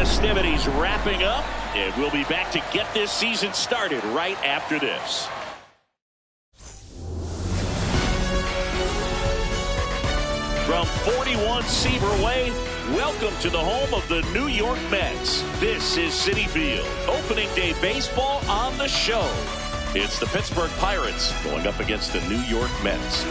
festivities wrapping up, and we'll be back to get this season started right after this. From 41 Seaver Way, welcome to the home of the New York Mets. This is Citi Field. Opening day baseball on the show. It's the Pittsburgh Pirates going up against the New York Mets.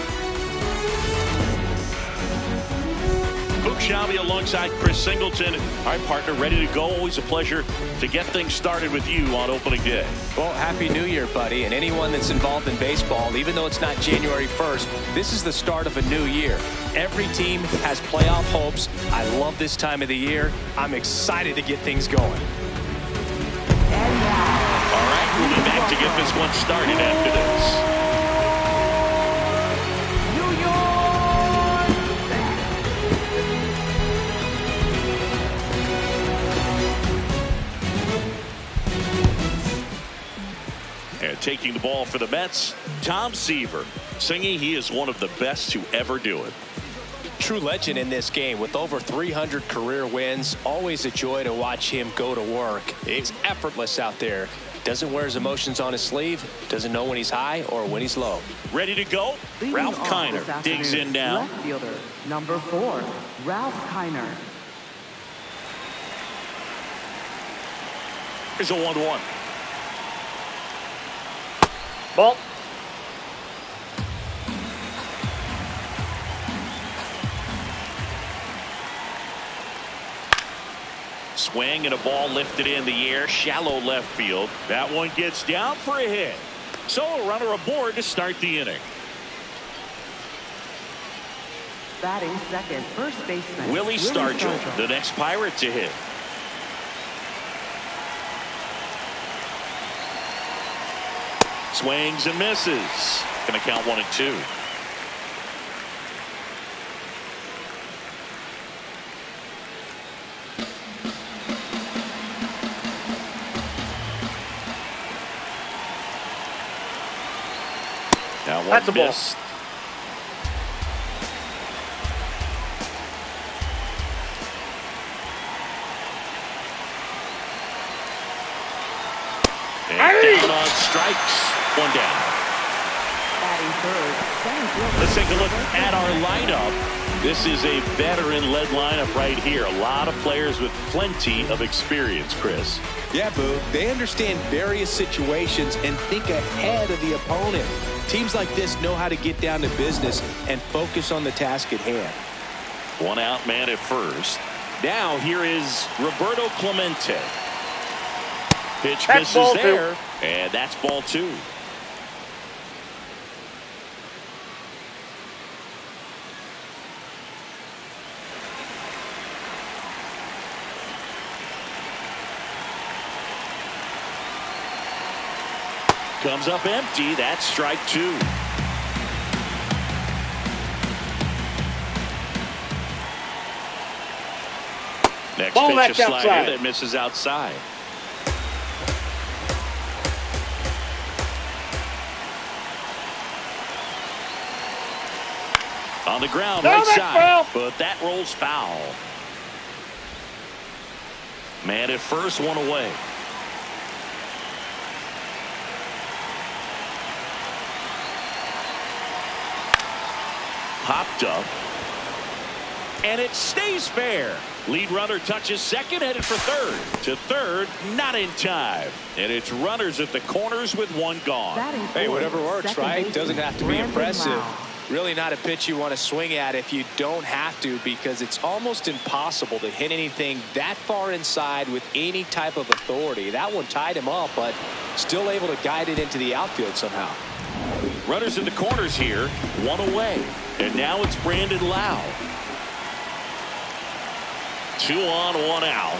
Luke Shabby alongside Chris Singleton. Our partner ready to go. Always a pleasure to get things started with you on opening day. Well, Happy New Year, buddy. And anyone that's involved in baseball, even though it's not January 1st, this is the start of a new year. Every team has playoff hopes. I love this time of the year. I'm excited to get things going. All right, we'll be back to get this one started after this. And taking the ball for the Mets, Tom Seaver. Singing, he is one of the best to ever do it. True legend in this game with over 300 career wins. Always a joy to watch him go to work. He's effortless out there. Doesn't wear his emotions on his sleeve. Doesn't know when he's high or when he's low. Ready to go? Ralph Kiner digs in now. Left fielder, number 4, Ralph Kiner. Here's a 1-1. Ball. Swing and a ball lifted in the air, shallow left field. That one gets down for a hit. So a runner aboard to start the inning. Batting second, first baseman Willie Stargell, the next Pirate to hit. Swings and misses. Going to count 1-2. Now one That's a ball. missed. And down on strikes. One down. Let's take a look at our lineup. This is a veteran-led lineup right here. A lot of players with plenty of experience, Chris. Yeah, Boo. They understand various situations and think ahead of the opponent. Teams like this know how to get down to business and focus on the task at hand. One out, man at first. Now here is Roberto Clemente. Pitch That's misses there, and that's ball 2. Comes up empty. That's strike 2. Next Ball pitch, a back slider outside. that misses outside. On the ground, No, right that's side, foul. but that rolls foul. Man at first, one away. Popped up. And it stays fair. Lead runner touches second, headed for third. To third, not in time. And it's runners at the corners with one gone. Hey, whatever works, right? Doesn't have to be impressive. Really not a pitch you want to swing at if you don't have to, because it's almost impossible to hit anything that far inside with any type of authority. That one tied him up, but still able to guide it into the outfield somehow. Runners in the corners here, one away. And now it's Brandon Lau. 2 on, 1 out.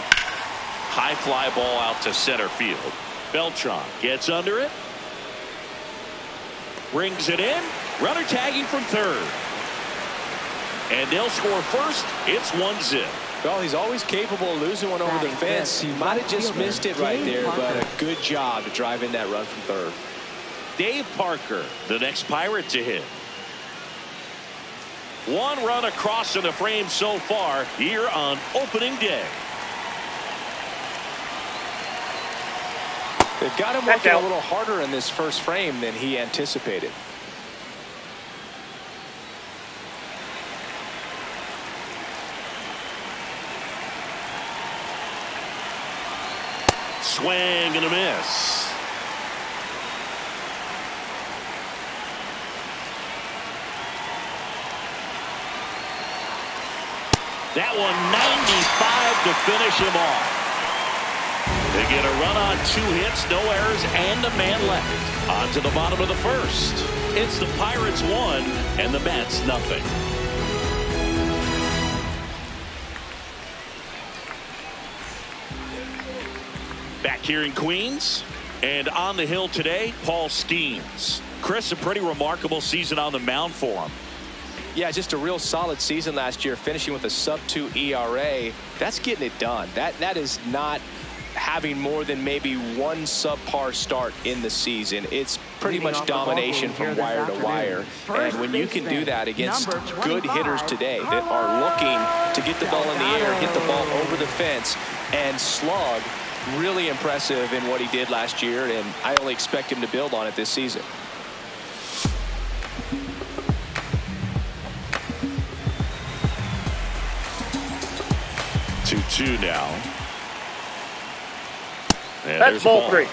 High fly ball out to center field. Beltran gets under it. Brings it in. Runner tagging from third. And they'll score first. It's 1-0. Well, he's always capable of losing one over the fence. He might have just missed it right there, but a good job to drive in that run from third. Dave Parker, the next Pirate to hit. One run across in the frame so far here on opening day. They've got him working a little harder in this first frame than he anticipated. Swing and a miss. That one 95 to finish him off. They get a run on 2 hits, no errors, and a man left. On to the bottom of the first. It's the Pirates 1 and the Mets nothing. Back here in Queens, and on the hill today, Paul Skeens. Chris, a pretty remarkable season on the mound for him. Yeah, just a real solid season last year, finishing with a sub-2 ERA. That's getting it done. That is not having more than maybe one subpar start in the season. It's pretty much domination from wire to wire. And when you can do that against good hitters today that are looking to get the ball in the air, get the ball over the fence, and slug, really impressive in what he did last year, and I only expect him to build on it this season. Two now. And that's ball 3.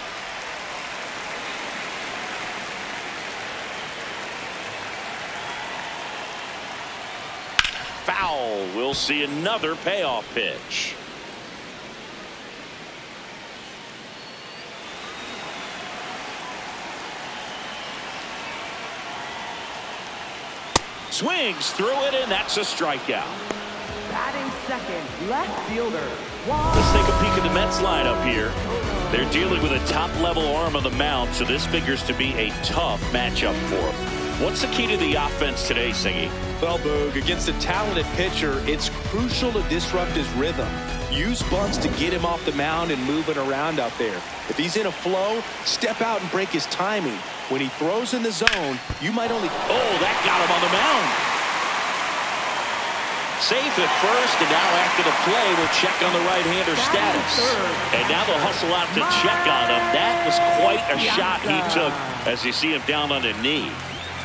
Foul. We'll see another payoff pitch. Swings through it, and that's a strikeout. Batting second, left fielder. Let's take a peek at the Mets lineup here. They're dealing with a top-level arm on the mound, so this figures to be a tough matchup for them. What's the key to the offense today, Singy? Well, Boog, against a talented pitcher, it's crucial to disrupt his rhythm. Use bunts to get him off the mound and move it around out there. If he's in a flow, step out and break his timing. When he throws in the zone, you might only... Oh, that got him on the mound. Safe at first, and now after the play, we'll check on the right-hander status. And now they'll hustle out to check on him. That was quite a shot he took as you see him down on a knee.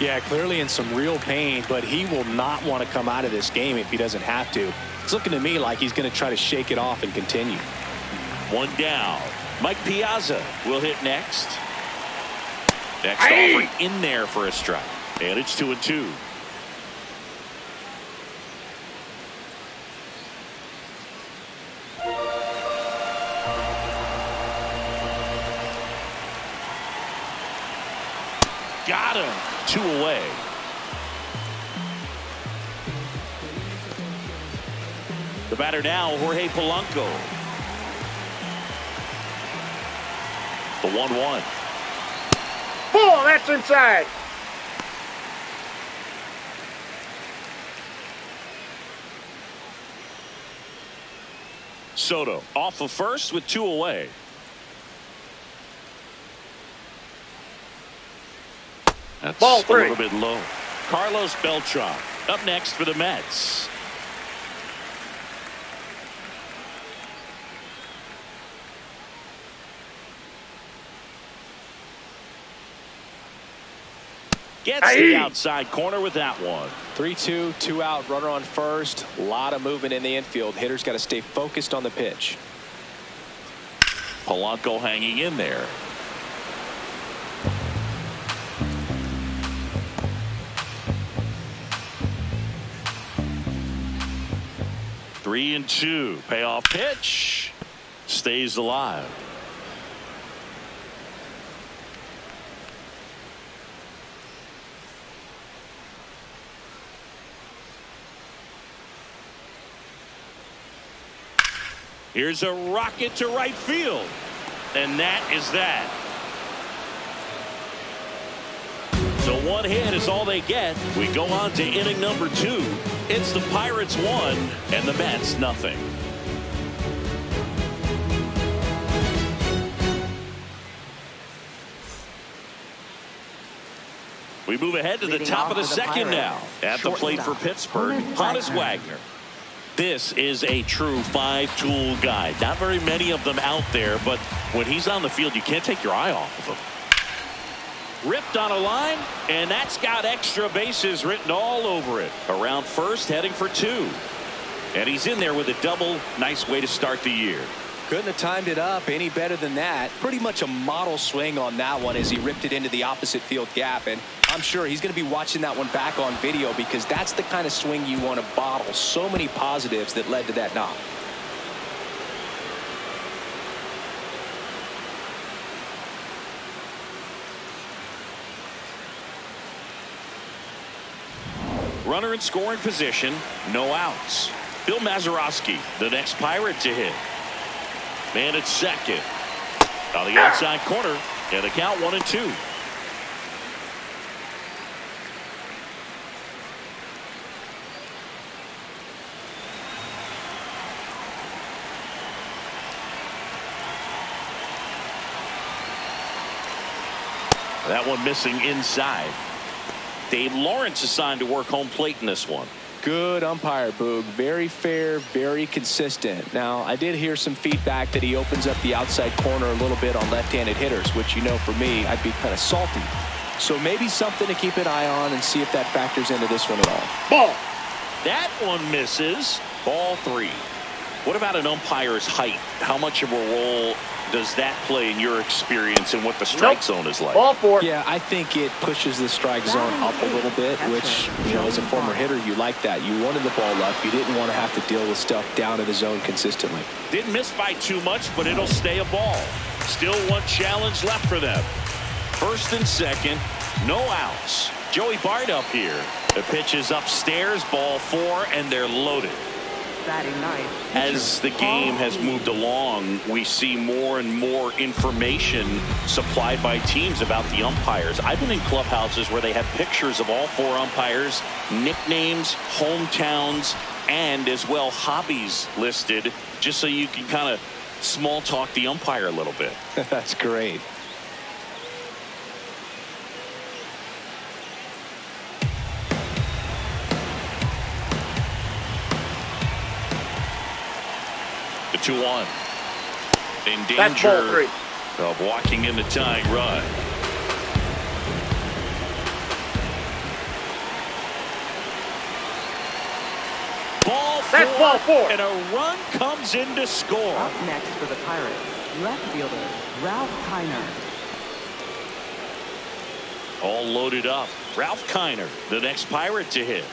Yeah, clearly in some real pain, but he will not want to come out of this game if he doesn't have to. It's looking to me like he's going to try to shake it off and continue. One down. Mike Piazza will hit next. Next offer in there for a strike. And it's 2-2. Got him. 2 away. The batter now, Jorge Polanco. The 1-1. Ball, that's inside. Soto off of first with 2 away. That's ball 3. A little bit low. Carlos Beltran up next for the Mets. Gets the outside corner with that one. 3-2, 2 out, runner on first. A lot of movement in the infield. Hitters got to stay focused on the pitch. Polanco hanging in there. Three and 2. Payoff pitch. Stays alive. Here's a rocket to right field. And that is that. So 1 hit is all they get. We go on to inning number 2. It's the Pirates 1 and the Mets nothing. We move ahead to the top of the second now. At the plate for Pittsburgh, Honus Wagner. This is a true five-tool guy. Not very many of them out there, but when he's on the field, you can't take your eye off of him. Ripped on a line, and that's got extra bases written all over it. Around first, heading for 2. And he's in there with a double. Nice way to start the year. Couldn't have timed it up any better than that. Pretty much a model swing on that one as he ripped it into the opposite field gap. And I'm sure he's going to be watching that one back on video because that's the kind of swing you want to bottle. So many positives that led to that knock. Runner in scoring position, no outs. Bill Mazeroski, the next Pirate to hit. Man at second. On the outside corner, and the count 1-2. That one missing inside. Dave Lawrence assigned to work home plate in this one. Good umpire, Boog. Very fair, very consistent. Now, I did hear some feedback that he opens up the outside corner a little bit on left-handed hitters, which, you know, for me, I'd be kind of salty. So maybe something to keep an eye on and see if that factors into this one at all. Ball. That one misses. Ball 3. What about an umpire's height? How much of a role does that play in your experience and what the strike zone is like? Ball 4. Yeah, I think it pushes the strike zone up a little bit, which, you know, as a former hitter, you like that. You wanted the ball up. You didn't want to have to deal with stuff down in the zone consistently. Didn't miss by too much, but it'll stay a ball. Still one challenge left for them. First and second, no outs. Joey Bart up here. The pitch is upstairs, ball 4, and they're loaded. As the game has moved along, we see more and more information supplied by teams about the umpires. I've been in clubhouses where they have pictures of all 4 umpires, nicknames, hometowns, and as well hobbies listed, just so you can kind of small talk the umpire a little bit. That's great. The 2-1. In danger of walking in the tying run. Ball 4. That's ball 4. And a run comes in to score. Up next for the Pirates, left fielder Ralph Kiner. All loaded up. Ralph Kiner, the next Pirate to hit.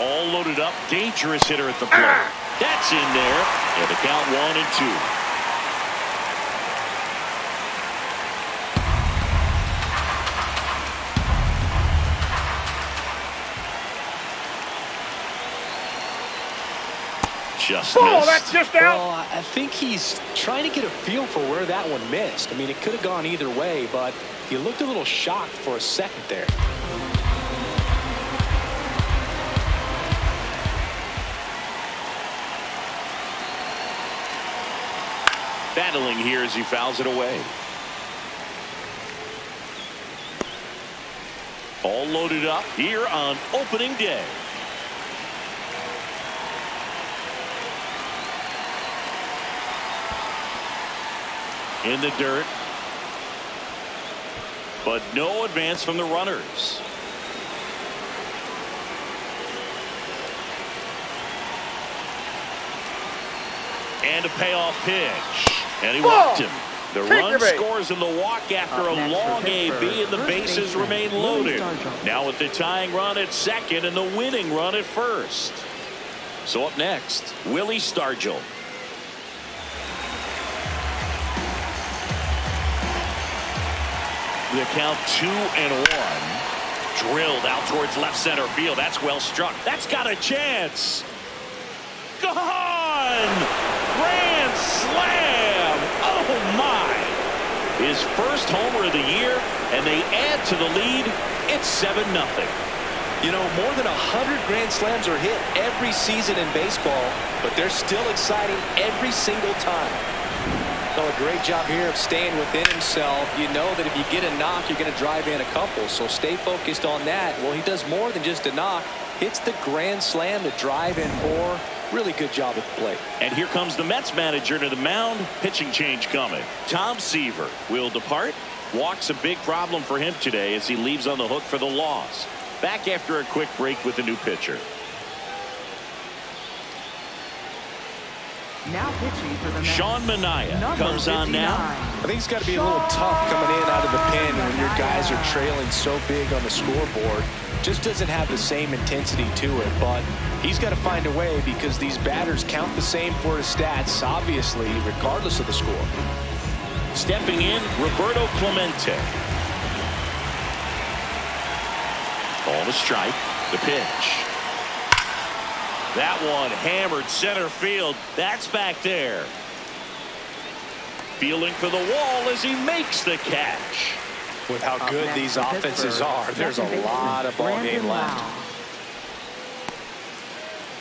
All loaded up. Dangerous hitter at the plate. That's in there. And the count 1-2. Just oh, missed. that's just out. Well, I think he's trying to get a feel for where that one missed. I mean, it could have gone either way, but he looked a little shocked for a second there. Battling here as he fouls it away. All loaded up here on opening day. In the dirt. But no advance from the runners. And a payoff pitch. And he walked him. The run scores in the walk after a long AB, and the bases remain loaded. Now with the tying run at second and the winning run at first. So up next, Willie Stargell. The count 2-1. Drilled out towards left center field. That's well struck. That's got a chance. Gone! Grand slam! Oh my! His first homer of the year, and they add to the lead. It's 7-0. You know, more than 100 grand slams are hit every season in baseball, but they're still exciting every single time. So a great job here of staying within himself. You know that if you get a knock, you're going to drive in a couple. So stay focused on that. Well, he does more than just a knock. Hits the grand slam to drive in more. Really good job at the plate. And here comes the Mets manager to the mound. Pitching change coming. Tom Seaver will depart. Walk's a big problem for him today as he leaves on the hook for the loss. Back after a quick break with a new pitcher. Now pitching for the Mets, Sean Manaea number comes on 59. now. I think it's got to be a little tough coming in out of the pen when your guys are trailing so big on the scoreboard. Just doesn't have the same intensity to it, but he's got to find a way because these batters count the same for his stats, obviously, regardless of the score. Stepping in, Roberto Clemente. Ball to strike. The pitch. That one hammered center field. That's back there. Feeling for the wall as he makes the catch. With how good next these for offenses Pittsburgh, are, there's a second lot of ball game baseman left.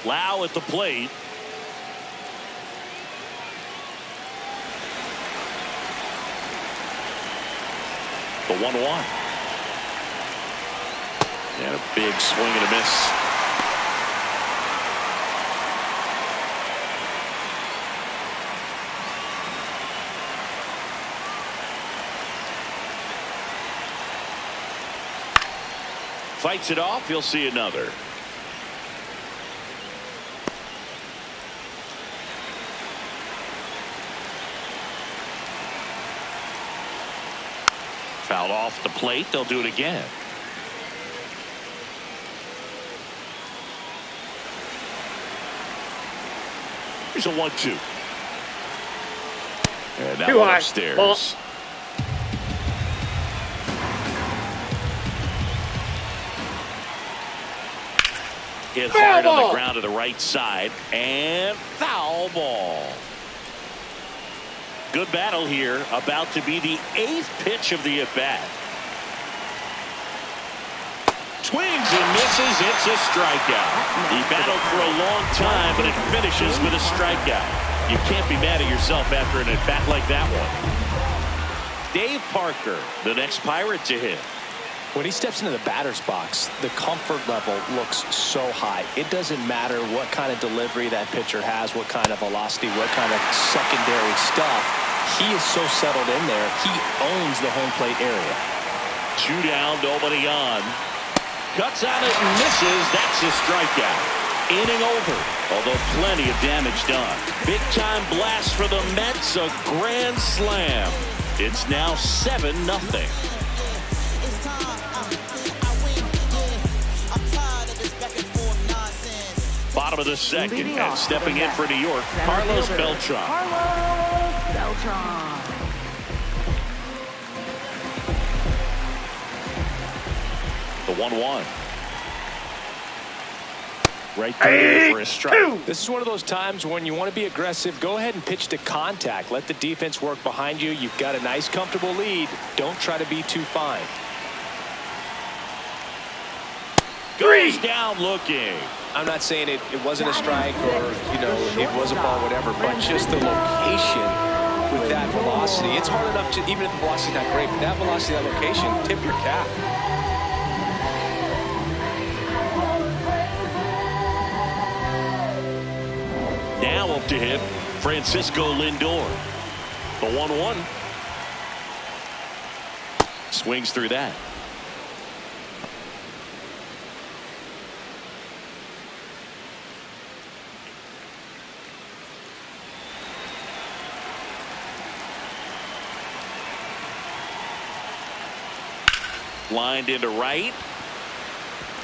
Lau at the plate. The 1-1. And a big swing and a miss. Fights it off. He'll see another. Fouled off the plate. They'll do it again. Here's a 1-2. And that one upstairs. Ball. Hit hard on the ground to the right side. And foul ball. Good battle here. About to be the 8th pitch of the at-bat. Swings and misses. It's a strikeout. He battled for a long time, but it finishes with a strikeout. You can't be mad at yourself after an at-bat like that one. Dave Parker, the next Pirate to hit. When he steps into the batter's box, the comfort level looks so high. It doesn't matter what kind of delivery that pitcher has, what kind of velocity, what kind of secondary stuff. He is so settled in there. He owns the home plate area. 2 down, nobody on. Cuts on it and misses. That's a strikeout. Inning over, although plenty of damage done. Big time blast for the Mets, a grand slam. It's now 7-0. Bottom of the second, and stepping in for New York, Carlos Beltran. Carlos Beltran. The 1-1. Right there for a strike. This is one of those times when you want to be aggressive. Go ahead and pitch to contact. Let the defense work behind you. You've got a nice, comfortable lead. Don't try to be too fine. Goes down looking. I'm not saying it wasn't a strike or, you know, it was a ball, whatever, but just the location with that velocity. It's hard enough to, even if the velocity's not great, but that velocity, that location, tip your cap. Now up to hit Francisco Lindor. The 1-1. Swings through that. Lined into right.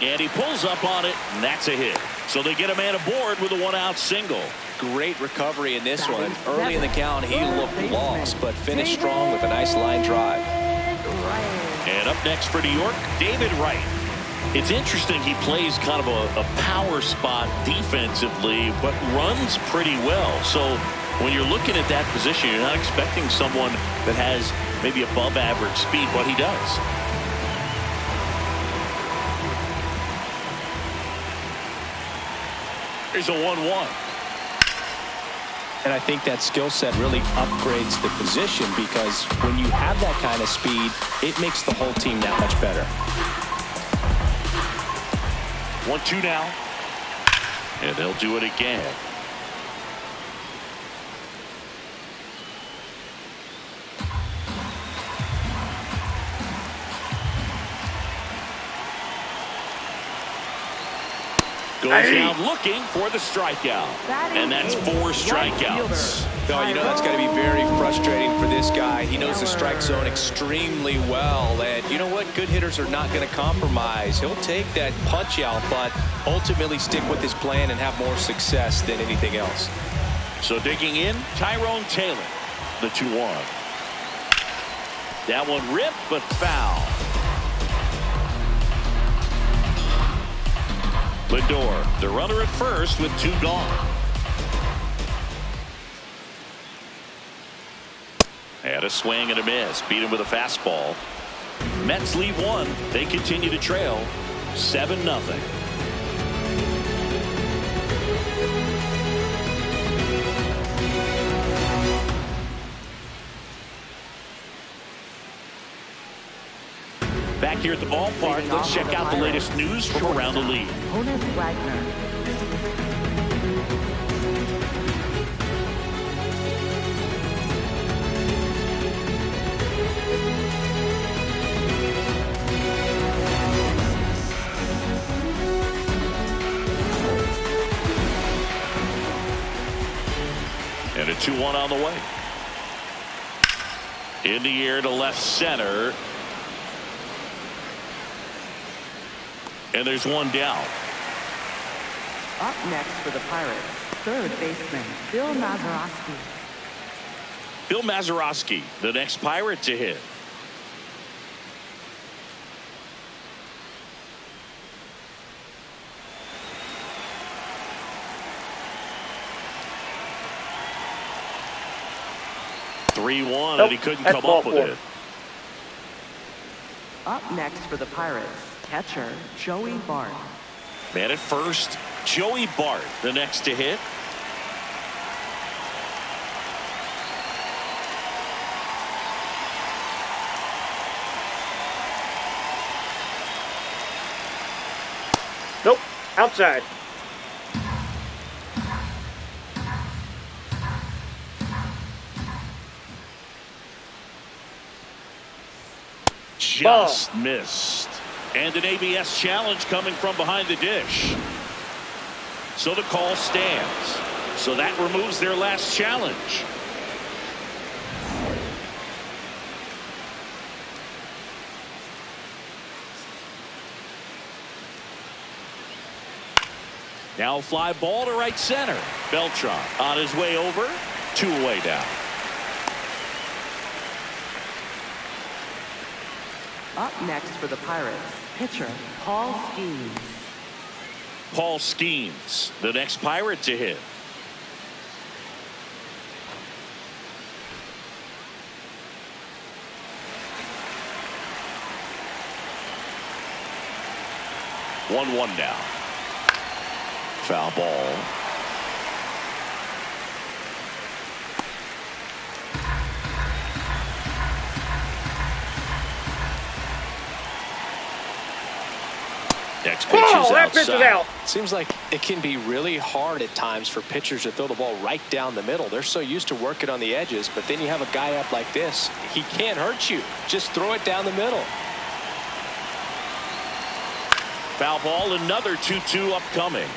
And he pulls up on it, and that's a hit. So they get a man aboard with a 1-out single. Great recovery in this one. Early in the count, he looked lost, but finished strong with a nice line drive. And up next for New York, David Wright. It's interesting, he plays kind of a power spot defensively, but runs pretty well. So when you're looking at that position, you're not expecting someone that has maybe above average speed, but he does. Here's a 1-1. And I think that skill set really upgrades the position, because when you have that kind of speed, it makes the whole team that much better. 1-2 now. And they'll do it again. Goes down looking for the strikeout. And that's 4 strikeouts. Oh, you know that's got to be very frustrating for this guy. He knows the strike zone extremely well. And you know what? Good hitters are not going to compromise. He'll take that punch out, but ultimately stick with his plan and have more success than anything else. So digging in, Tyrone Taylor, the 2-1. That one ripped, but foul. Lindor, the runner at first with 2 gone. Had a swing and a miss. Beat him with a fastball. Mets lead 1. They continue to trail 7-0. Back here at the ballpark, let's check out the latest news from around the league. Honus Wagner. And a 2-1 on the way. In the air to left center. And there's one down. Up next for the Pirates, third baseman Bill Mazeroski. Bill Mazeroski, the next Pirate to hit. Nope, and he couldn't come up with it. Up next for the Pirates, catcher Joey Bart. Man at first, Joey Bart, the next to hit. Nope, outside. Just missed. And an ABS challenge coming from behind the dish. So the call stands. So that removes their last challenge. Now fly ball to right center. Beltran on his way over. 2 away down. Up next for the Pirates, pitcher Paul Skeens. Paul Skeens, the next Pirate to hit. One now. Foul ball. Next pitch is that pitch is out. Seems like it can be really hard at times for pitchers to throw the ball right down the middle. They're so used to working on the edges, but then you have a guy up like this. He can't hurt you. Just throw it down the middle. Foul ball, another 2-2 upcoming.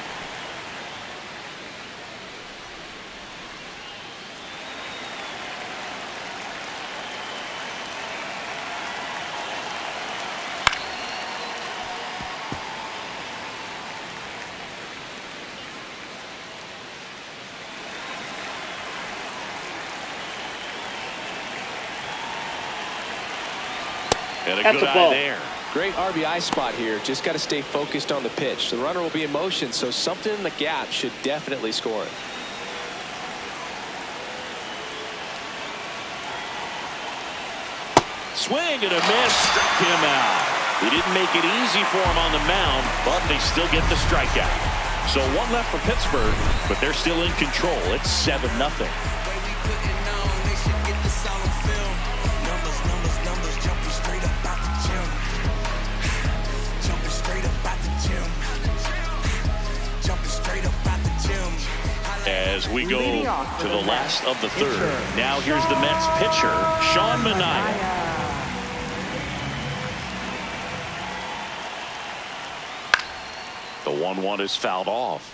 And a good eye there. Great RBI spot here. Just got to stay focused on the pitch. The runner will be in motion, so something in the gap should definitely score it. Swing and a miss, struck him out. They didn't make it easy for him on the mound, but they still get the strikeout. So one left for Pittsburgh, but they're still in control. It's 7-0. As we go to the last of the third. Now here's the Mets pitcher, Sean Manaea. The 1-1 is fouled off.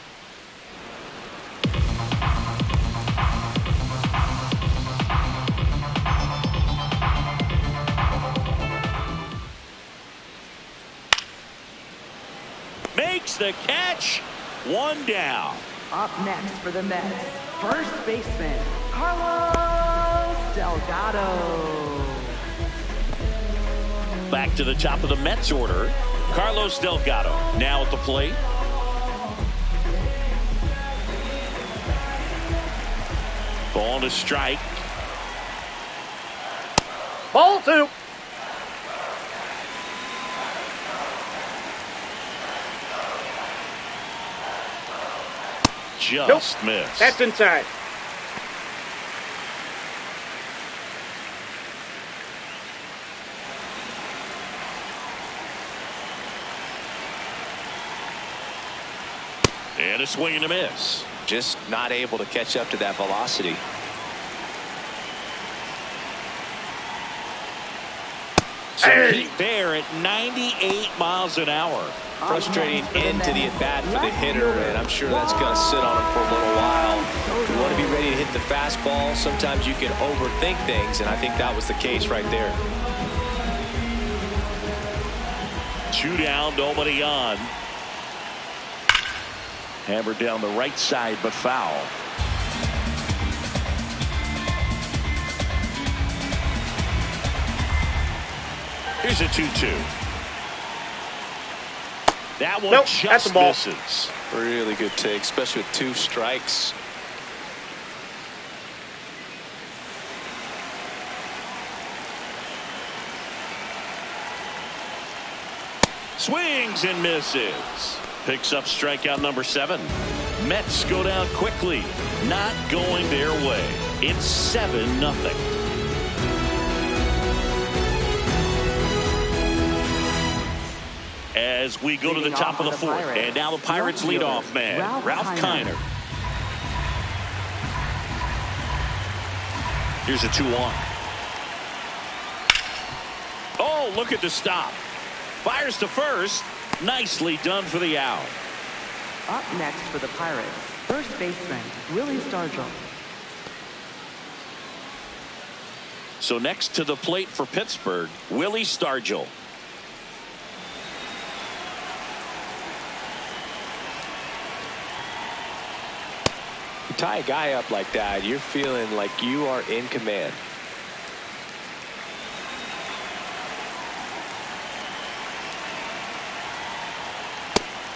Makes the catch. One down. Up next for the Mets, first baseman, Carlos Delgado. Back to the top of the Mets order, Carlos Delgado now at the plate. Ball to strike. Ball two. Just missed. That's inside. And a swing and a miss. Just not able to catch up to that velocity. So he's there at 98 miles an hour. Frustrating end to the at-bat for the hitter, and I'm sure that's going to sit on him for a little while. You want to be ready to hit the fastball. Sometimes you can overthink things, and I think that was the case right there. 2 down, nobody on. Hammered down the right side, but foul. Here's a 2-2. That one just misses. Really good take, especially with 2 strikes. Swings and misses. Picks up strikeout number 7. Mets go down quickly. Not going their way. It's 7-0. As we go to the top of the 4th, and now the Pirates leadoff man, Ralph Kiner. Here's a 2-1. Oh, look at the stop. Fires to first. Nicely done for the out. Up next for the Pirates, first baseman, Willie Stargell. So next to the plate for Pittsburgh, Willie Stargell. Tie a guy up like that, you're feeling like you are in command.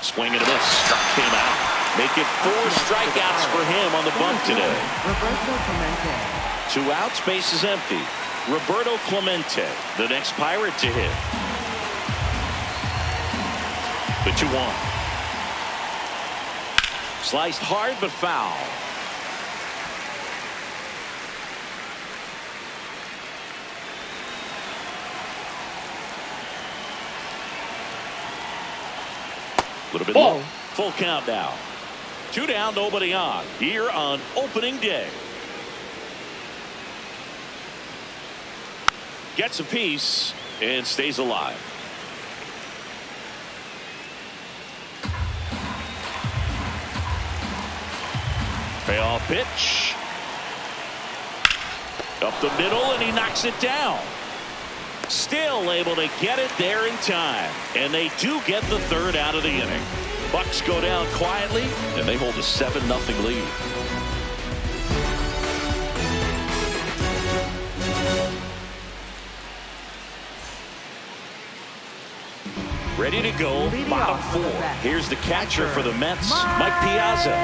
Swing and a miss. Struck him out. Make it 4 strikeouts for him on the bunt today. 2 outs, base is empty. Roberto Clemente, the next Pirate to hit. The 2-1. Sliced hard but foul. A little bit low. Full count now. 2 down, nobody on. Here on opening day. Gets a piece and stays alive. Payoff pitch. Up the middle, and he knocks it down. Still able to get it there in time. And they do get the 3rd out of the inning. Bucks go down quietly, and they hold a 7-0 lead. Ready to go, bottom 4. Here's the catcher for the Mets, Mike Piazza.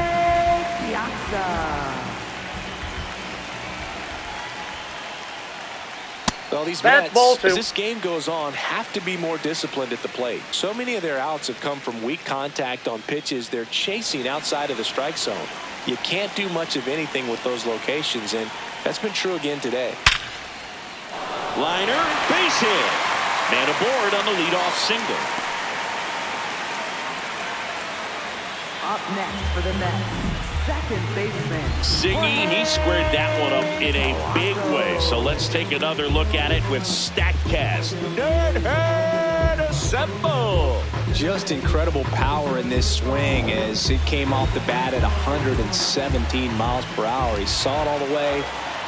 Well, these That's ball Mets, as two. this game goes on, have to be more disciplined at the plate. So many of their outs have come from weak contact on pitches they're chasing outside of the strike zone. You can't do much of anything with those locations, and that's been true again today. Liner, base hit. Man aboard on the leadoff single. Up next for the Mets, second baseman. Ziggy, he squared that one up in a big way. So let's take another look at it with StatCast. Nerdhead assemble. Just incredible power in this swing as it came off the bat at 117 miles per hour. He saw it all the way.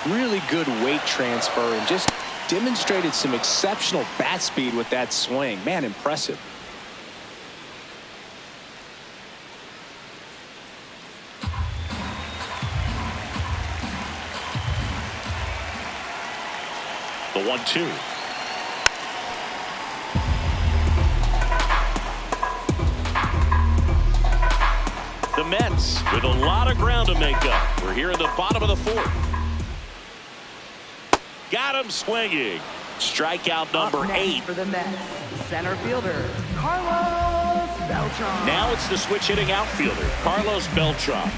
Really good weight transfer and just demonstrated some exceptional bat speed with that swing. Man, impressive. The 1-2. The Mets with a lot of ground to make up. We're here in the bottom of the fourth. Got him swinging. Strikeout number Up next 8. for the Mets, center fielder, Carlos Beltran. Now it's the switch hitting outfielder, Carlos Beltran.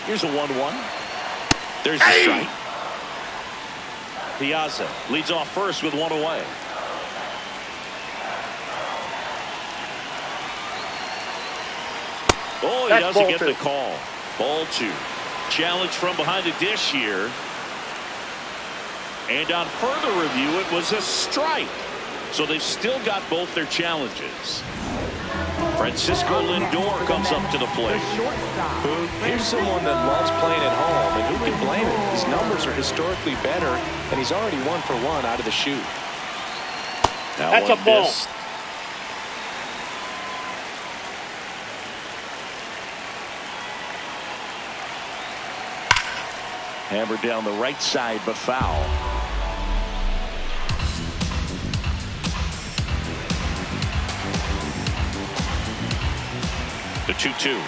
Here's a 1-1. There's the strike. Piazza leads off first with one away. Oh, he That's doesn't ball get two. the call. Ball 2. Challenge from behind the dish here. And on further review, it was a strike. So they've still got both their challenges. Francisco Lindor comes up to the plate. Here's someone that loves playing at home, and who can blame him? His numbers are historically better, and he's already 1 for 1 out of the chute. That That's a one ball. missed. Hammered down the right side, but foul. The 2-2.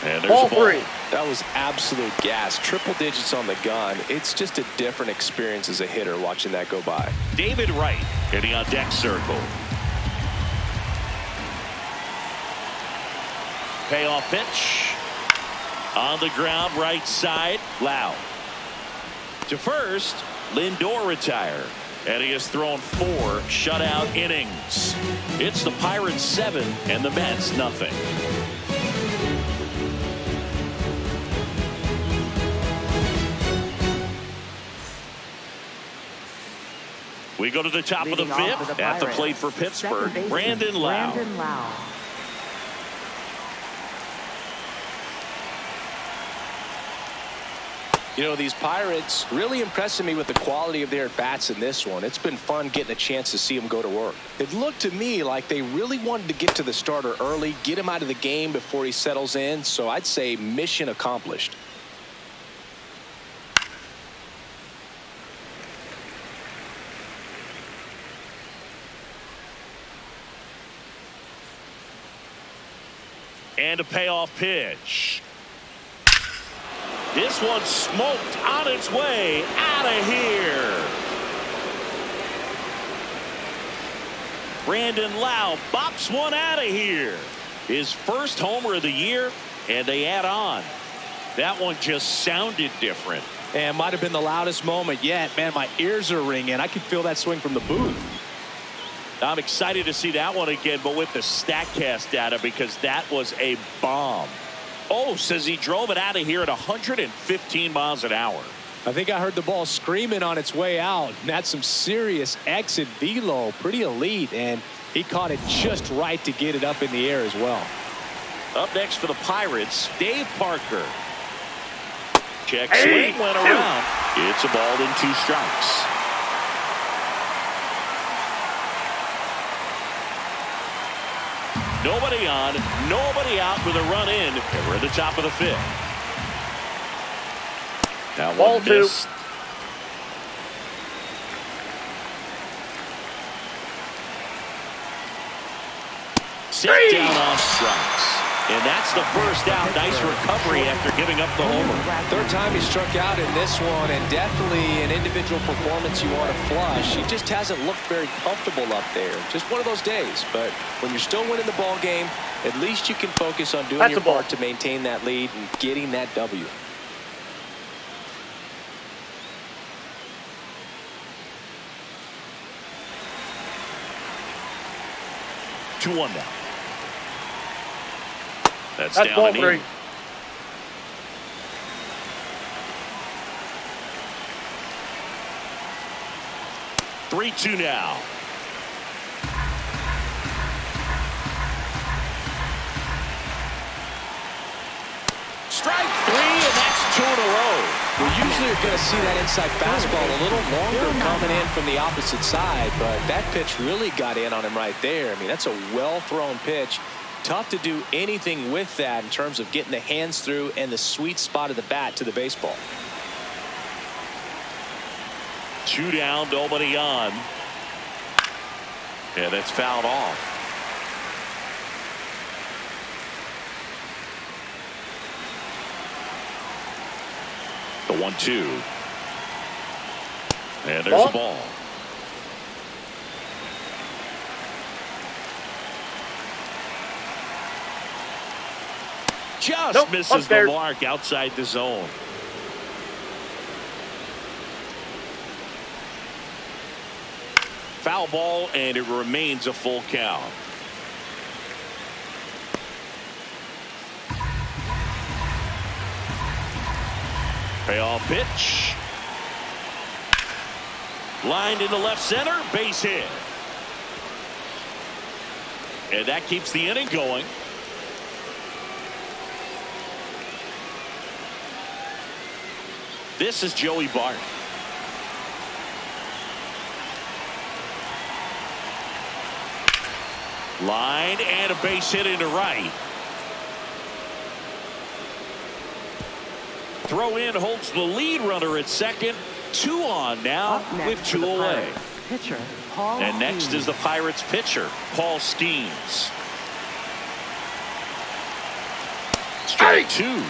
And there's Ball a ball. 3. That was absolute gas. Triple digits on the gun. It's just a different experience as a hitter watching that go by. David Wright hitting on deck circle. Payoff pitch. On the ground, right side, Lau. To first, Lindor retire. And he has thrown 4 shutout innings. It's the Pirates 7 and the Mets nothing. We go to the top of the Leading off for fifth. the At the Pirates, plate for second Pittsburgh, baseman, Brandon Lau. Brandon Lau. You know, these Pirates really impressing me with the quality of their at-bats in this one. It's been fun getting a chance to see them go to work. It looked to me like they really wanted to get to the starter early, get him out of the game before he settles in. So I'd say mission accomplished. And a payoff pitch. This one smoked on its way out of here. Brandon Lau bops one out of here. His first homer of the year, and they add on. That one just sounded different. And might have been the loudest moment yet. Man, my ears are ringing. I could feel that swing from the booth. I'm excited to see that one again, but with the StatCast data, because that was a bomb. Oh, says he drove it out of here at 115 miles an hour. I think I heard the ball screaming on its way out. And that's some serious exit velo. Pretty elite. And he caught it just right to get it up in the air as well. Up next for the Pirates, Dave Parker. Check swing went around. It's a ball and 2 strikes. Nobody on, nobody out with a run in, and we're at the top of the 5th. Now Ball one 2. missed. Set down on strikes. And that's the first out. Nice recovery after giving up the homer. Third time he struck out in this one, and definitely an individual performance you want to flush. He just hasn't looked very comfortable up there. Just one of those days. But when you're still winning the ball game, at least you can focus on doing your part to maintain that lead and getting that W. 2-1 now. That's down ball and in. 3-2 now. Strike 3, and that's 2 in a row. We usually are going to see that inside fastball a little longer coming in from the opposite side, but that pitch really got in on him right there. I mean, that's a well-thrown pitch. Tough to do anything with that in terms of getting the hands through and the sweet spot of the bat to the baseball. 2 down, nobody on. Yeah, that's fouled off. The 1-2. And there's the ball. Just misses the mark outside the zone. Foul ball, and it remains a full count. Payoff pitch. Lined into left center, base hit. And that keeps the inning going. This is Joey Bart. Line and a base hit into right. Throw in holds the lead runner at second. 2 on now with 2 away. Pitcher, Paul and next Skeens. is the Pirates pitcher, Paul Skeens. Strike 2.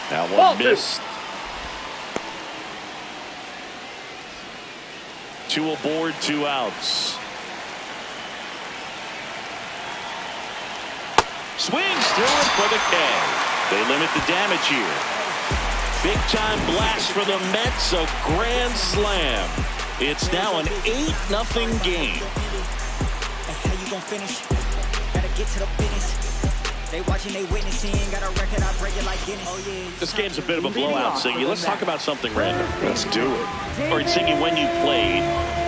That one missed. 2 aboard, 2 outs. Swings through it for the K. They limit the damage here. Big time blast for the Mets, a grand slam. It's now an 8-0 game. How you gonna finish? Gotta get to the finish. They watching, they witnessing. Got a record, I break it like Guinness. Oh yeah. This game's a bit of a blowout, Siggy. Let's talk about something random. Let's do it. All right, Siggy, when you played,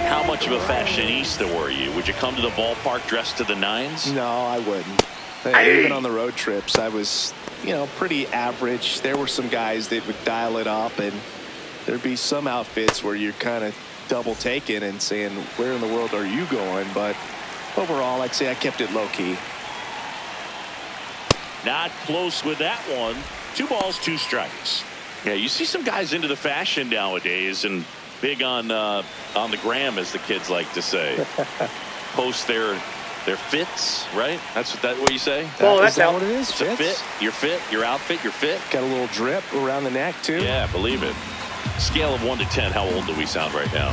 how much of a fashionista were you? Would you come to the ballpark dressed to the nines? No, I wouldn't. Even on the road trips, I was, pretty average. There were some guys that would dial it up, and there'd be some outfits where you're kind of double taking and saying, where in the world are you going? But overall, I'd say I kept it low key. Not close with that one. 2 balls, 2 strikes. Yeah, you see some guys into the fashion nowadays and big on the gram, as the kids like to say. Post their fits, right? That's what you say? Well, that's what it is. It's a fit, your fit, your outfit, your fit. Got a little drip around the neck, too. Yeah, believe it. Scale of 1 to 10, how old do we sound right now?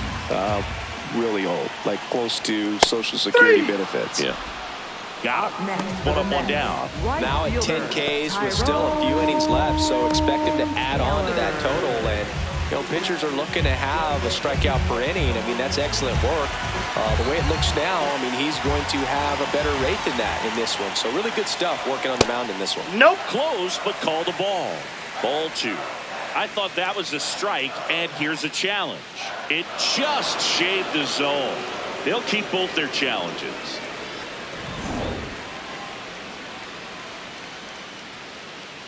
Really old, like close to Social Security benefits. Yeah. Got it. 1 up, 1 down. Now at 10 Ks with still a few innings left, so expect him to add on to that total. And pitchers are looking to have a strikeout per inning. I mean, that's excellent work. The way it looks now, I mean, he's going to have a better rate than that in this one. So really good stuff working on the mound in this one. Nope. Close, but called a ball. Ball 2. I thought that was a strike, and here's a challenge. It just shaved the zone. They'll keep both their challenges.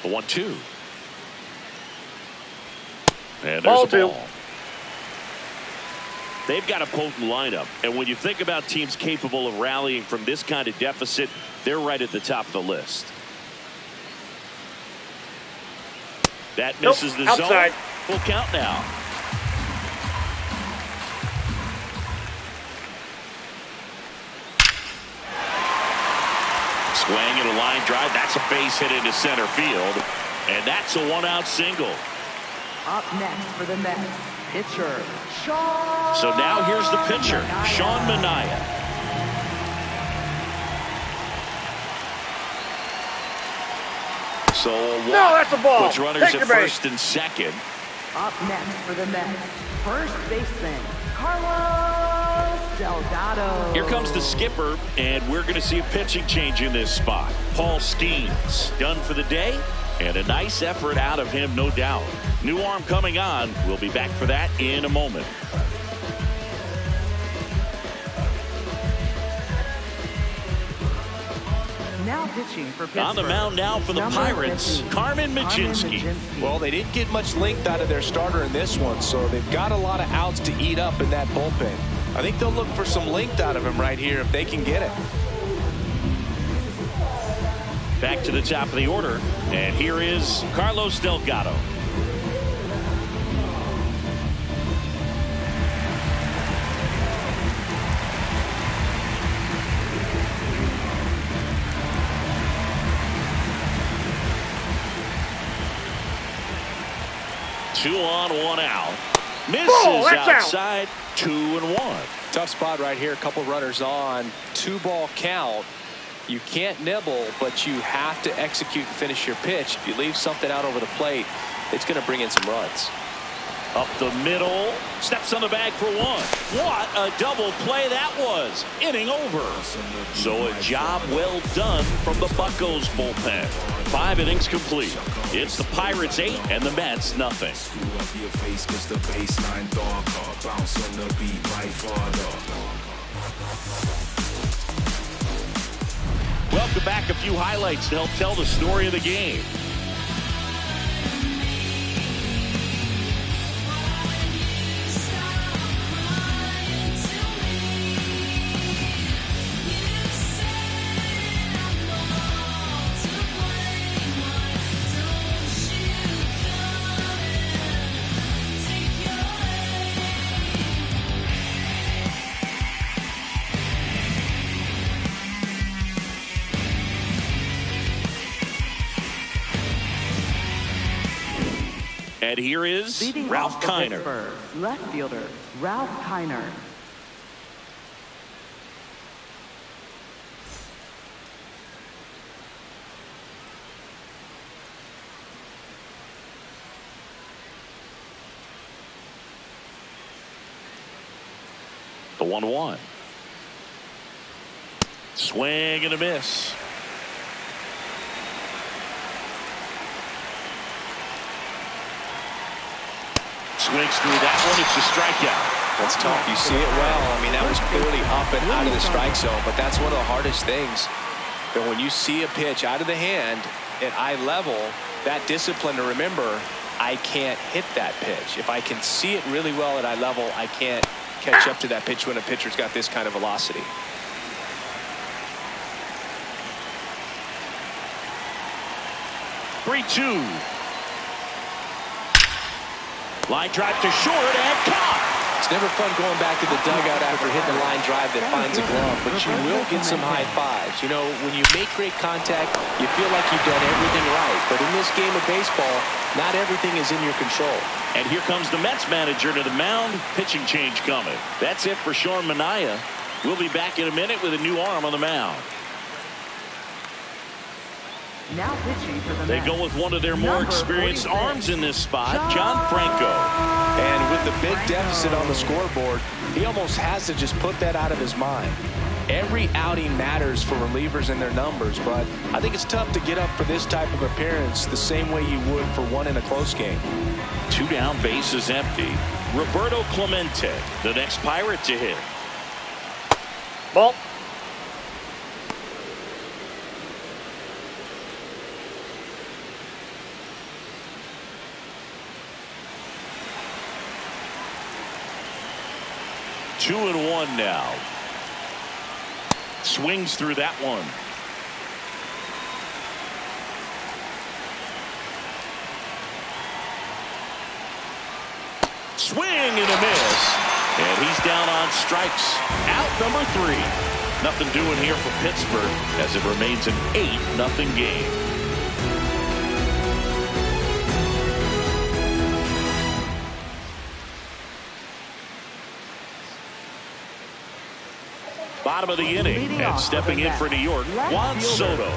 The 1-2. And there's Ball the ball. 2. They've got a potent lineup, and when you think about teams capable of rallying from this kind of deficit, they're right at the top of the list. That misses the outside. zone. Full count now. Swing and a line drive. That's a base hit into center field. And that's a one-out single. Up next for the Mets, pitcher, Sean. So now here's the pitcher, Sean Manaea. So a walk No, that's a ball. puts runners Take at your base. first and second. Up next for the Mets, first baseman, Carlos Delgado. Here comes the skipper, and we're going to see a pitching change in this spot. Paul Skeens done for the day, and a nice effort out of him, no doubt. New arm coming on. We'll be back for that in a moment. Now pitching for Pittsburgh. On the mound now for the Number Pirates, 50, Carmen Mlodzinski. Well, they didn't get much length out of their starter in this one, so they've got a lot of outs to eat up in that bullpen. I think they'll look for some length out of him right here if they can get it. Back to the top of the order, and here is Carlos Delgado. Two on, one out. Misses outside, 2-1. Tough spot right here. A couple runners on. 2-ball count. You can't nibble, but you have to execute and finish your pitch. If you leave something out over the plate, it's going to bring in some runs. Up the middle, steps on the bag for one. What a double play that was. Inning over. So a job well done from the Buccos bullpen. 5 innings complete. It's the Pirates 8 and the Mets nothing. Welcome back. A few highlights to help tell the story of the game. And here is Leading Ralph off for Kiner. Pittsburgh, left fielder, Ralph Kiner. The 1-1. Swing and a miss. Swings through that one. It's a strikeout. That's tough. You see it well. I mean, that was clearly up and out of the strike zone, but that's one of the hardest things. That when you see a pitch out of the hand at eye level, that discipline to remember, I can't hit that pitch. If I can see it really well at eye level, I can't catch up to that pitch when a pitcher's got this kind of velocity. Three-two. Line drive to short and caught. It's never fun going back to the dugout after hitting a line drive that finds a glove, but you will get some high fives. You know, when you make great contact, you feel like you've done everything right. But in this game of baseball, not everything is in your control. And here comes the Mets manager to the mound. Pitching change coming. That's it for Sean Manaea. We'll be back in a minute with a new arm on the mound. Now pitching for the They Mets, go with one of their more number experienced 46, arms in this spot, John Franco. And with the big deficit on the scoreboard, he almost has to just put that out of his mind. Every outing matters for relievers and their numbers, but I think it's tough to get up for this type of appearance the same way you would for one in a close game. 2 down, bases empty. Roberto Clemente, the next Pirate to hit. Ball. Two and one now. Swings through that one. Swing and a miss. And he's down on strikes. Out number 3. Nothing doing here for Pittsburgh as it remains an 8-0 game. Bottom of the inning, and stepping in for New York, Juan Soto.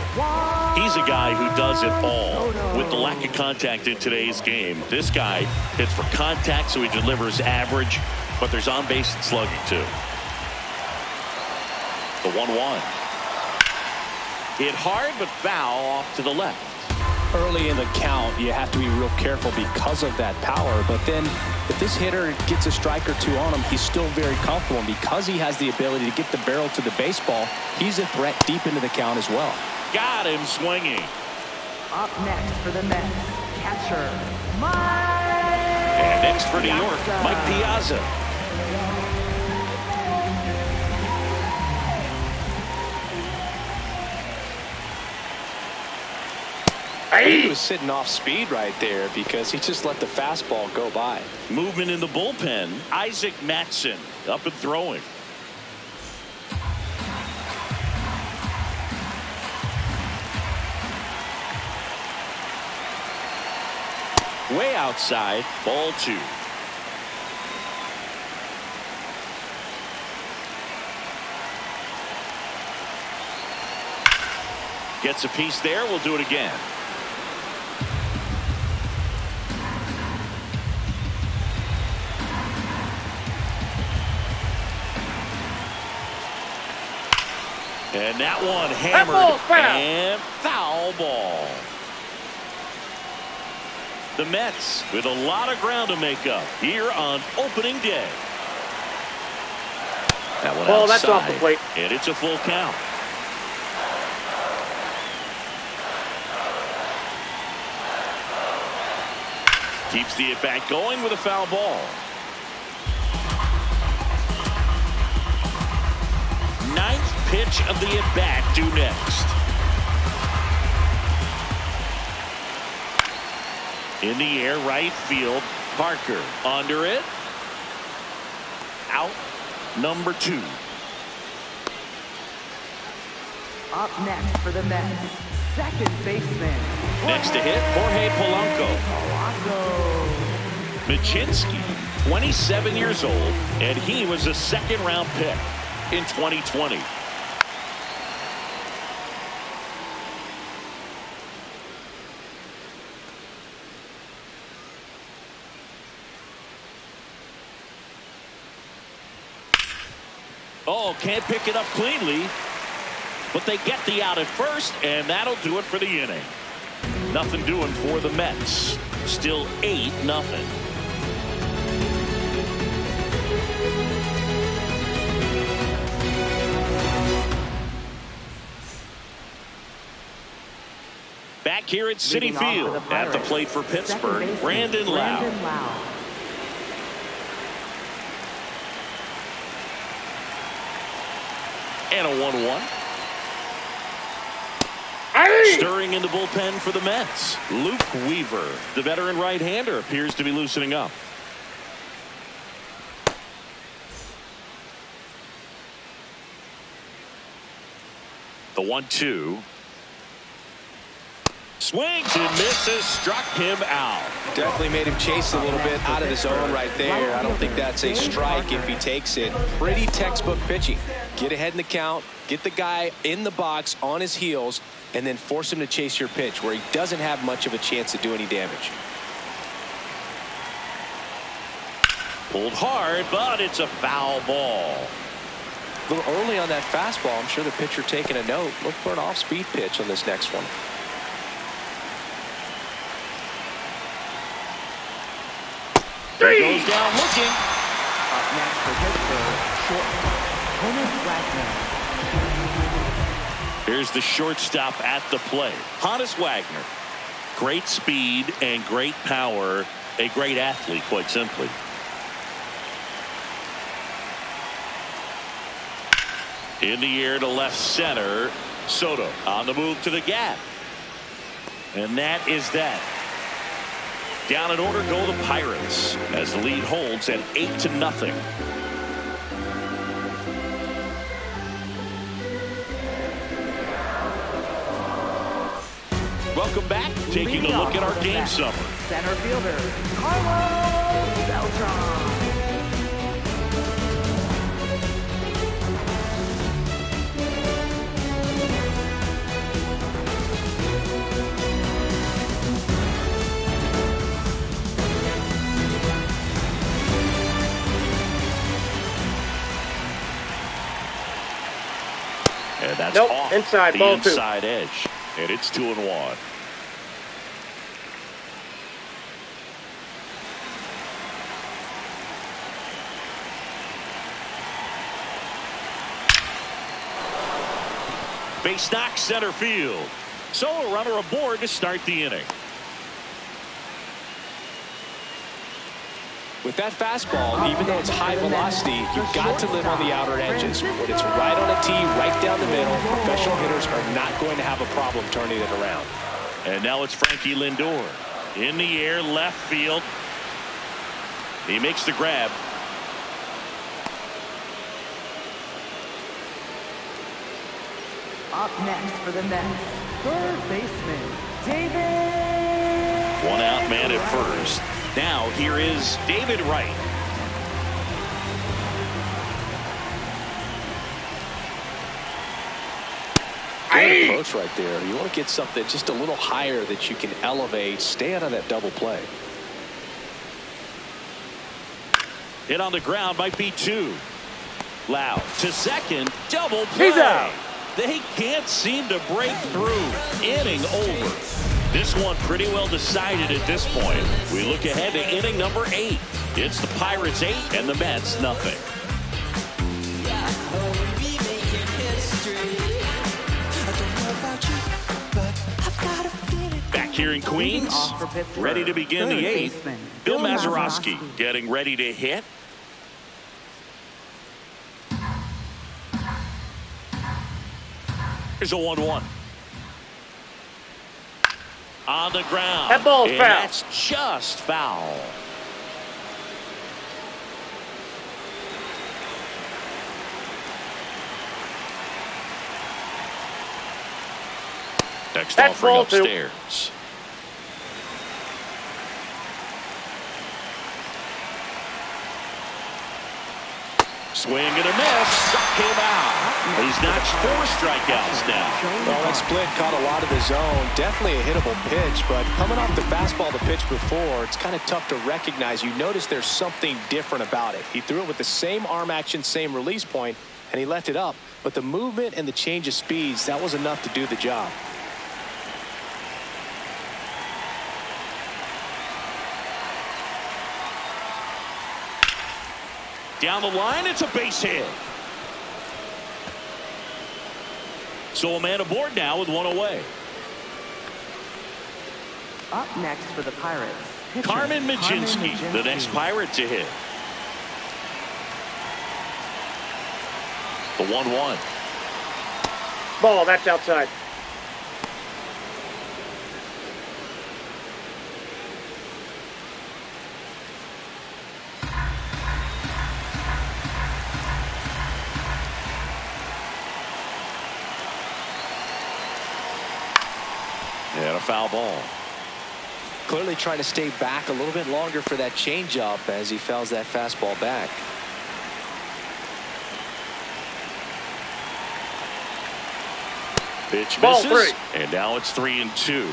He's a guy who does it all. With the lack of contact in today's game, this guy hits for contact, so he delivers average, but there's on-base and slugging too. The 1-1. Hit hard, but foul off to the left. Early in the count, you have to be real careful because of that power. But then if this hitter gets a strike or two on him, he's still very comfortable. And because he has the ability to get the barrel to the baseball, he's a threat deep into the count as well. Got him swinging. Up next for the Mets, catcher, Mike. And next for New York, Mike Piazza. He was sitting off speed right there because he just let the fastball go by. Movement in the bullpen. Isaac Matson up and throwing. Way outside, ball 2. Gets a piece there. We'll do it again. And that one hammered and foul ball. The Mets with a lot of ground to make up here on opening day. That one outside, that's off the plate. And it's a full count. Keeps the at-bat going with a foul ball. 9th pitch of the at-bat due next. In the air, right field. Parker under it. Out number 2. Up next for the Mets, second baseman. Next to hit, Jorge Polanco. Machinsky, 27 years old, and he was a second-round pick in 2020. Oh, can't pick it up cleanly, but they get the out at first, and that'll do it for the inning. Nothing doing for the Mets. Still 8-0. Back here at Citi Field, at the plate for Pittsburgh, Brandon Lau. And a 1-1. Stirring in the bullpen for the Mets. Luke Weaver, the veteran right-hander, appears to be loosening up. The 1-2. Swings and misses, struck him out. Definitely made him chase a little bit out of the zone right there. I don't think that's a strike if he takes it. Pretty textbook pitching. Get ahead in the count, get the guy in the box on his heels, and then force him to chase your pitch where he doesn't have much of a chance to do any damage. Pulled hard, but it's a foul ball. A little early on that fastball. I'm sure the pitcher taking a note. Look for an off-speed pitch on this next one. He goes down looking. Up next for Pittsburgh, short, Honus Wagner. Here's the shortstop at the plate. Honus Wagner. Great speed and great power. A great athlete, quite simply. In the air to left center. Soto on the move to the gap. And that is that. Down in order go the Pirates as the lead holds at 8-0. Welcome back. Taking a look at our game summary. Center fielder, Carlos Beltran. And that's nope, off inside, the ball inside edge. And it's 2-1. Base knock center field. So a runner aboard to start the inning. With that fastball, even though it's high velocity, you've got to live on the outer edges. When it's right on a tee, right down the middle, professional hitters are not going to have a problem turning it around. And now it's Frankie Lindor. In the air, left field. He makes the grab. Up next for the Mets, third baseman, David. One out man at first. Now here is David Wright. Good approach right there. You want to get something just a little higher that you can elevate. Stay out of that double play. Hit on the ground might be 2. Loud to second, double play. He's out. They can't seem to break through. Inning over. This one pretty well decided at this point. We look ahead to inning number 8. It's the Pirates 8 and the Mets nothing. Back here in Queens, ready to begin the 8th. Bill Mazeroski getting ready to hit. Here's a 1-1. On the ground. That ball's and foul. That's just foul. Next That's offering ball 2. upstairs. Swing and a miss. Struck him out. He's notched 4 strikeouts now. Well, that split caught a lot of the zone. Definitely a hittable pitch, but coming off the fastball the pitch before, it's kind of tough to recognize. You notice there's something different about it. He threw it with the same arm action, same release point, and he left it up. But the movement and the change of speeds, that was enough to do the job. Down the line, it's a base hit. So a man aboard now with 1 away. Up next for the Pirates, pitcher, Carmen Mlodzinski, the next Pirate to hit. The 1-1. Ball, that's outside. And a foul ball. Clearly trying to stay back a little bit longer for that changeup as he fouls that fastball back. Pitch Ball misses. 3. And now it's 3-2.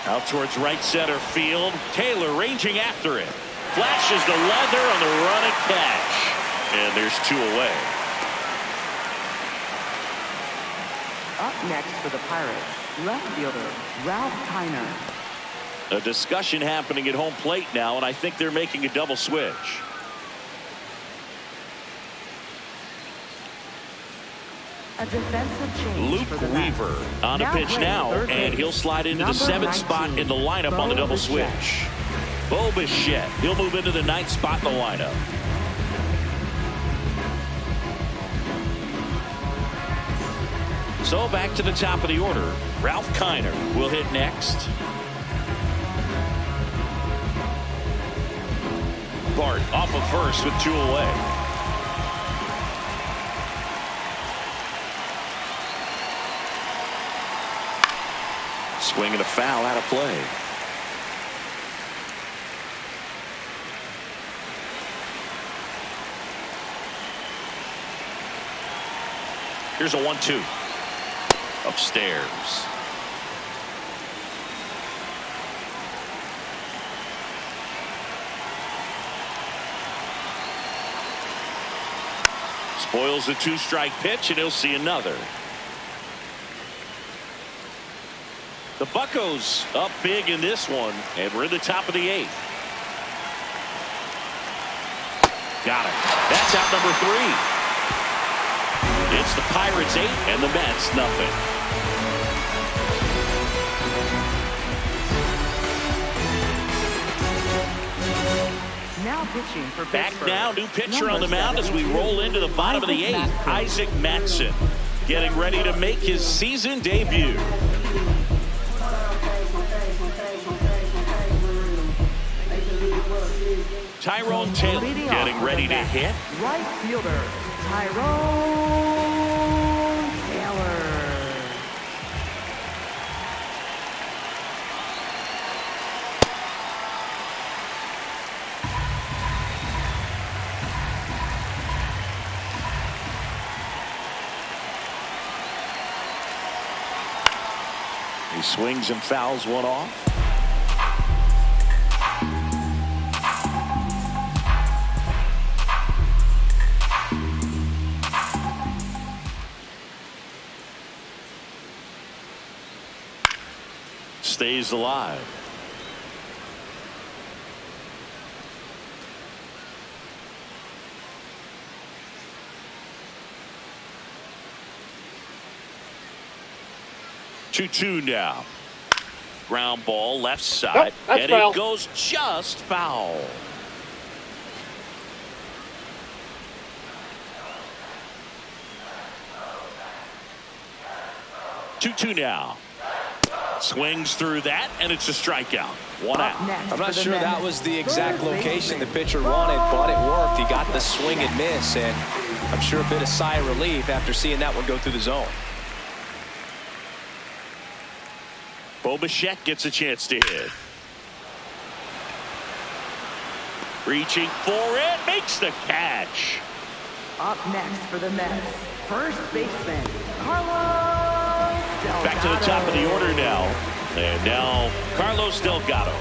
Out towards right center field. Taylor ranging after it. Flashes the leather on the run and catch. And there's 2 away. Up next for the Pirates, left fielder, Ralph Kiner. A discussion happening at home plate now, and I think they're making a double switch. A defensive change Luke for the Mets. Weaver on a pitch playing now, third and base, he'll slide into the number 7th spot 19, in the lineup on the double Bichette. switch. Bo Bichette. He'll move into the 9th spot in the lineup. So back to the top of the order. Ralph Kiner will hit next. Bart off of first with 2 away. Swing and a foul out of play. Here's a 1-2. Upstairs. Spoils the 2-strike pitch, and he'll see another. The Buccos up big in this one, and we're in the top of the 8th. Got it. That's out number 3. It's the Pirates 8 and the Mets nothing. Now pitching for Back Pittsburgh. now, new pitcher on the mound as we roll into the bottom of the 8th. Isaac Mattson getting ready to make his season debut. Tyrone Taylor getting ready to hit. Right fielder, Tyrone Taylor. He swings and fouls one off. Stays alive. Two now. Ground ball left side, Nope, and foul. it goes just foul. Two now. Swings through that, and it's a strikeout. One out. I'm not sure that was the exact location the pitcher wanted, but it worked. He got the swing and miss, and I'm sure a bit of sigh of relief after seeing that one go through the zone. Bo Bichette gets a chance to hit. Reaching for it, makes the catch. Up next for the Mets, first baseman, Carlos Delgado. Back to the top of the order now. And now Carlos Delgado.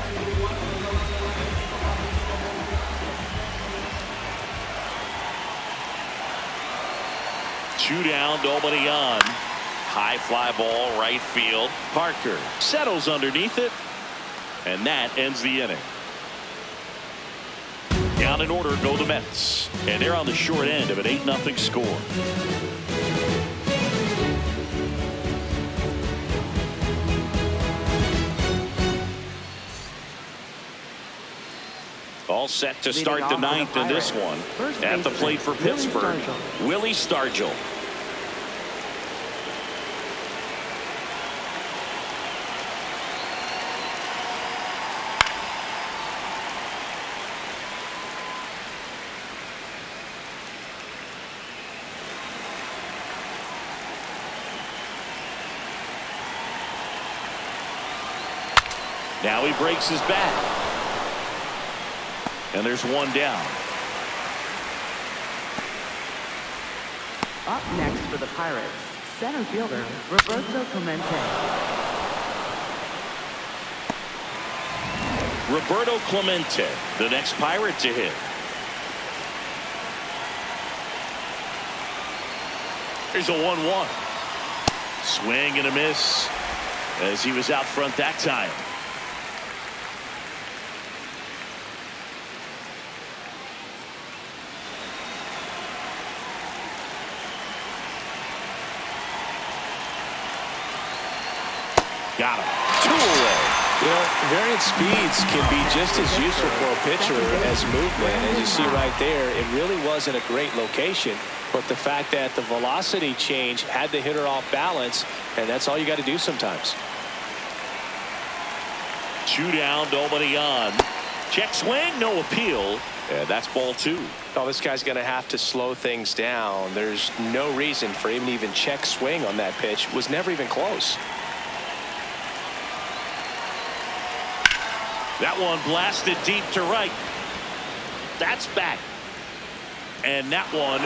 Two down, nobody on. High fly ball, right field. Parker settles underneath it, and that ends the inning. Down in order go the Mets, and they're on the short end of an 8-0 score. All set to start the 9th in this one. At the plate for Pittsburgh, Willie Stargell. Now he breaks his back. And there's one down. Up next for the Pirates, center fielder, Roberto Clemente. Roberto Clemente, the next Pirate to hit. Here's a 1-1. Swing and a miss as he was out front that time. Got him. 2 away. You know, variant speeds can be just as useful for a pitcher as movement. As you see right there, it really wasn't a great location, But the fact that the velocity change had the hitter off balance, and that's all you got to do sometimes. 2 down, nobody on. Check swing, no appeal, and that's ball 2. Oh, this guy's going to have to slow things down. There's no reason for him to even check swing on that pitch. Was never even close. That one blasted deep to right. That's back. And that one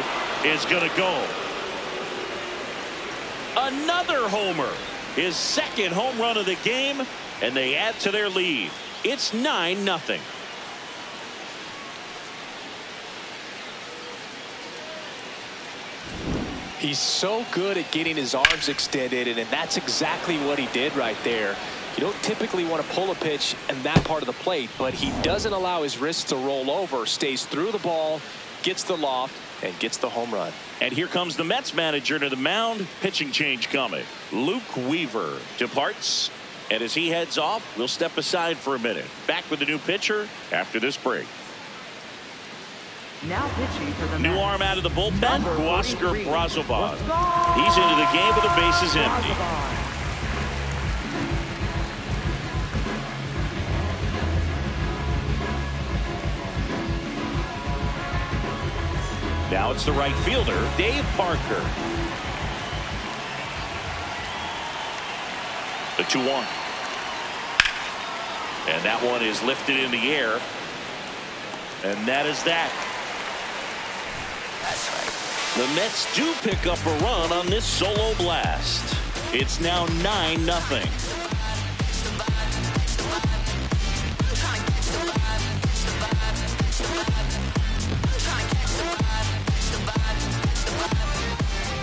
is going to go. Another homer. His second home run of the game, and they add to their lead. It's 9-0. He's so good at getting his arms extended, and that's exactly what he did right there. You don't typically want to pull a pitch in that part of the plate, but he doesn't allow his wrists to roll over, stays through the ball, gets the loft, and gets the home run. And here comes the Mets manager to the mound. Pitching change coming. Luke Weaver departs, and as he heads off, we'll step aside for a minute. Back with the new pitcher after this break. Now pitching for the New Mets, arm out of the bullpen, number Huascar 43, Brazoban. Huascar He's into the game with the bases empty. Brazoban. Now it's the right fielder, Dave Parker. The 2-1. And that one is lifted in the air. And that is that. That's right. The Mets do pick up a run on this solo blast. It's now 9-0.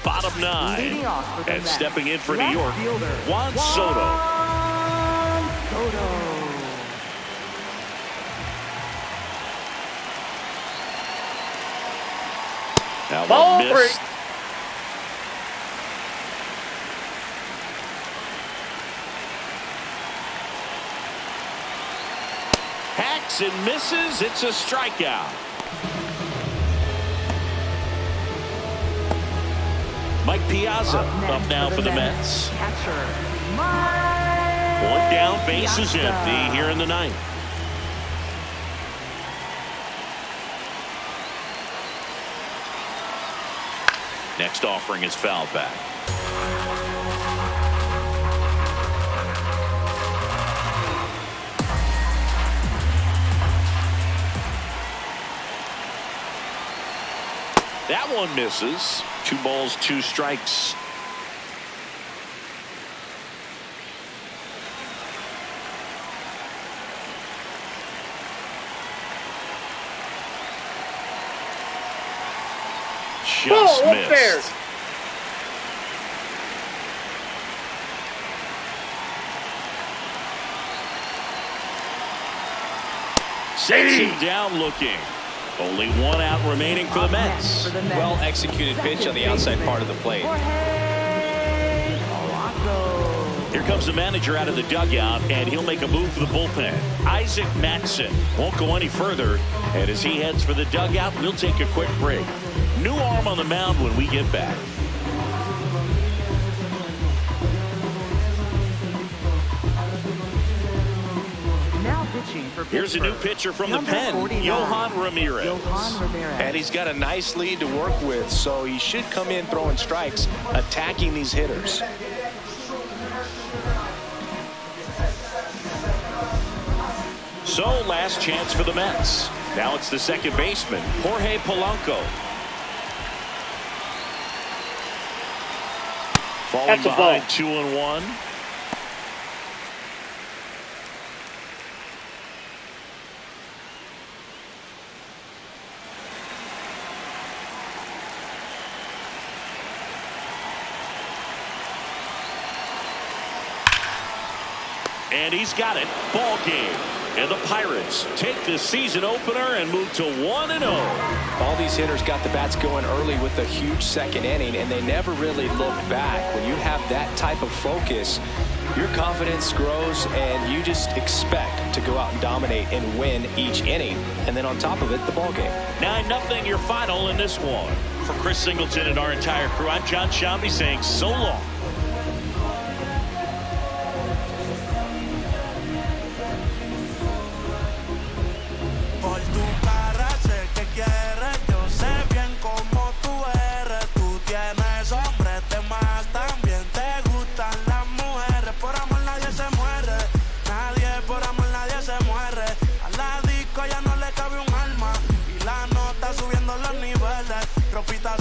Bottom 9. Leading off for the And Mets, stepping in for New left York, fielder, Juan Soto. Juan Soto. Now Ball one miss. three. Hacks and misses. It's a strikeout. Mike Piazza up now for the Mets. Catcher, Mike One down, base is Piazza. empty here in the ninth. Next offering is fouled back. That one misses. 2 balls, 2 strikes. Just Ball missed. upstairs. Sets him down looking. Only 1 out remaining for the Mets. For the Mets, Well executed pitch on the outside part of the plate. Jorge Polanco. Here comes the manager out of the dugout, and he'll make a move for the bullpen. Isaac Matson won't go any further, and as he heads for the dugout, we'll take a quick break. New arm on the mound when we get back. Now pitching for Here's a new Pittsburgh, pitcher from the number pen, 49, Yohan Ramirez. Yohan Ramirez. And he's got a nice lead to work with, so he should come in throwing strikes, attacking these hitters. So, last chance for the Mets. Now it's the second baseman, Jorge Polanco. Falling That's a behind ball. 2-1. And he's got it. Ball game. And the Pirates take the season opener and move to 1-0. All these hitters got the bats going early with a huge second inning, and they never really looked back. When you have that type of focus, your confidence grows, and you just expect to go out and dominate and win each inning. And then on top of it, the ball game. 9-0 your final in this one. For Chris Singleton and our entire crew, I'm John Shambi saying so long.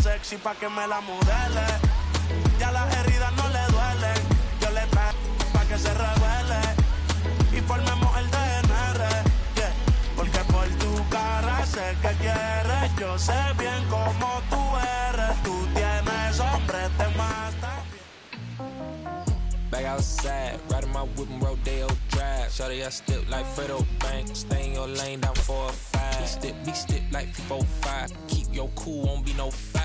Sexy pa' que me la modele. Ya las heridas no le duelen. Yo le pego pa' que se revele. Y formemos el DNR. Yeah. Porque por tu cara sé que quieres. Yo sé bien cómo tú eres. Tú tienes hombre, te mata. Back outside, riding my whip and Rodeo Drive. Shorty, I step like Fredo Bank. Stay in your lane down 4 or 5. Be step like 4-5. Keep your cool, won't be no fight.